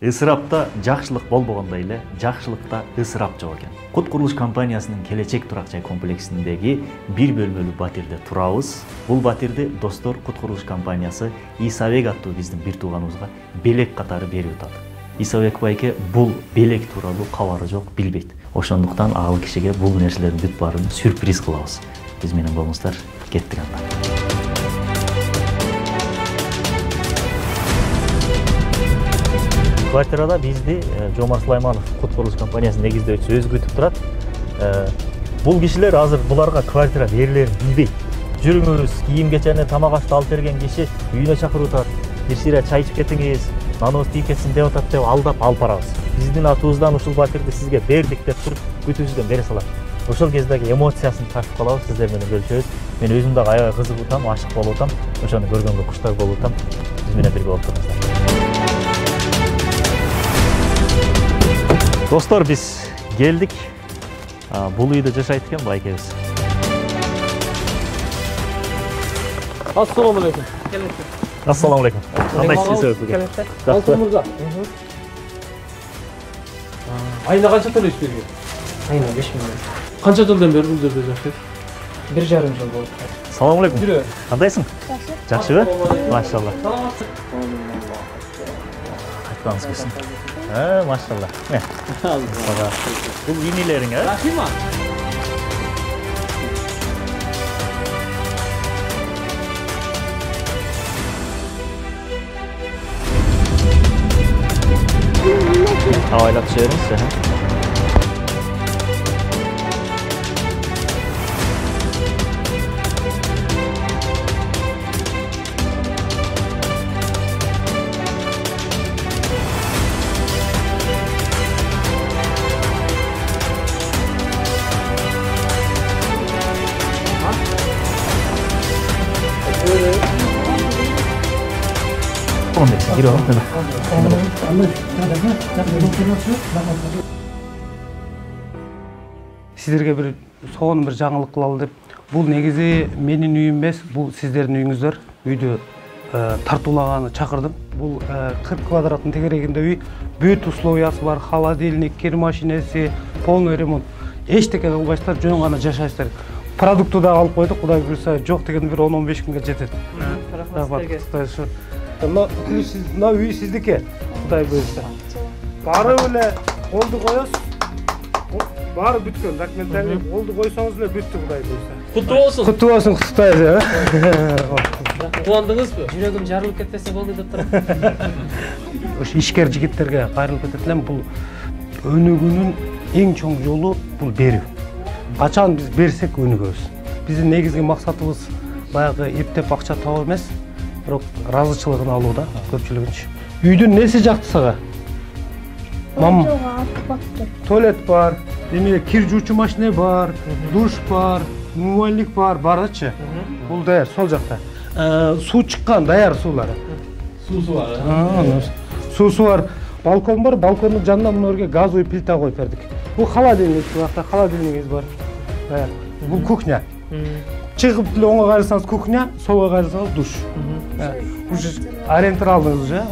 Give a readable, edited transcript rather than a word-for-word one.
Ысырапта жакшылык болбогондой эле жакшылыкта ысырап жок экен. Кут курулуш компаниясынын Келечек турак жай комплексиндеги бир бөлмөлүү батирде турабыз. Бул батирди достор Кут курулуш компаниясы Исабек аттуу биздин бир тууганыбызга белек катары берип атат. Исабек байке бул белек тууралуу кабары жок, билбейт. Ошондуктан ал кишиге бул нерселердин бүт баарын сюрприз кылабыз. Биз менен болуңуздар, кеттик анда. Квартирада бизди Жомар Сулайманов Кут курулуш компаниясынын негиздөөчүсү өзү күтүп турат. Бул кишилер азыр буларга квартира берилерин билбейт. Жүрүңүз, кийим кечени, тамак ашты алып берген киши үйүнө чакырып атат. Бир сыйра чай ичип кетиңиз, наныбыз тийип кетсин деп атат деп алдап алып барабыз. Биздин атыбыздан ушул батирди сизге бердик деп туруп күтүүсүздөн бере салат. Ошол кездеги эмоциясын тартып калабыз, сиздер менен бөлүшөбүз. Мен өзүм дагы аябай кызыгып атам, ашык болуп атам. Ошону көргөнгө куштар болуп атам. Биз менен бирге болуп туруңуздар. Достор, биз келдик. Бул үйдө жашайт экен байкебиз. Ассаламу алейкум. Ассаламу алейкум. Кандайсыз бүгүн? Алтын мырза. Айына канча төлөйсүз берген? Айына 5000. Канча жылдан бери бул жерде жашайсыз? 1,5 жыл болду. Салам алейкум. Жүрө. Кандайсың? Жакшыбы? Машалла. Кайтканыңыз келсин. Машалла. Бул инилериң, э? Рахима. Avaylap düşeriz. Gir oğlum. Сиздерге бир сонун бир жаңылык кылалы деп. Бул негизи менин үйүм эмес, бул сиздердин үйүңүздөр. Үйдө тартуулаганы чакырдым. Бул 40 квадраттын тегерегинде үй. Бүт условиясы бар, холодильник, кир машинеси, полный ремонт. Эчтеке кылбайсыздар, жөн гана жашайсыздар. Продукту да алып койдук, Кудай буйрса, жок деген бир 10-15 күнгө жетет. Рахмат. Мына үй сиздики, Кудай буйрса. Барып эле колду коесуз. Бары бүткөн, документалный колду койсоңуз эле бүттү, Кудай буйрса. Куттуу болсун. Куттуу болсун, куттуктайбыз. Кубандыңызбы? Жүрөгүм жарылып кетпесе болду деп турам. Ош ишкер жигиттерге кайрылып кетет элем. Бул өнүгүүнүн эң чоң жолу бул берүү. Качан биз берсек өнүгөбүз. Биздин негизги максатыбыз баягы эптеп акча табуу эмес, бирок ыраазычылыгын алуу да, көпчүлүгүнчү. Үйдүн неси жакты сага? Туалет бар, эме кир жуучу машина бар, душ бар, умывальник бар, барчы. Бул даяр, сол жакта. Суу чыккан, даяр суулары. Суусу бар. Суусу бар. Балкон бар, балкондун жанына мына жерге газовый плита коюп бердик. Бул холодильник бар, холодильнигиз бар. Даяр. Бул кухня. Чыгып оңго кайрылсаңыз кухня, солго кайрылсаңыз душ. Уже арендер алдыңыз уже.